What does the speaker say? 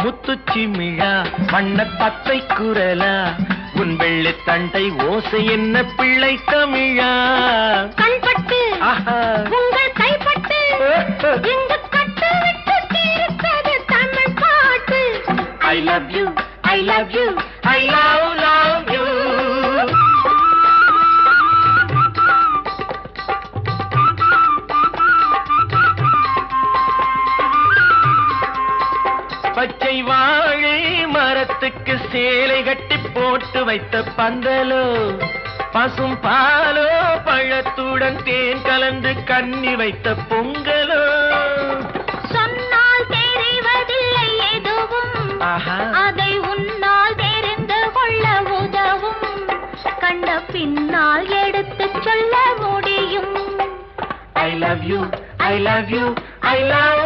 முத்துச்சிமிழா வண்ண பத்தை குரலா உன் வெள்ளி தண்டை ஓசை என்ன பிள்ளை தமிழா கண்பட்டு உங்கள் கைப்பட்டு இங்கு கட்டு விட்டு தீர்த்தது தமிழ் பாட்டு. I love you, I love you, I love you. பச்சை வாழை மரத்துக்கு சேலை கட்டி போட்டு வைத்த பந்தலோ பசும் பாலோ பழத்துடன் தேன் கலந்து கண்ணி வைத்த பொங்கலோ சொன்னால் தெரிவதில்லை எதுவும் அதை உன்னால் தெரிந்து கொள்ள உதவும் கண்ட பின்னால் எடுத்து சொல்ல முடியும். I love you, I love you, I love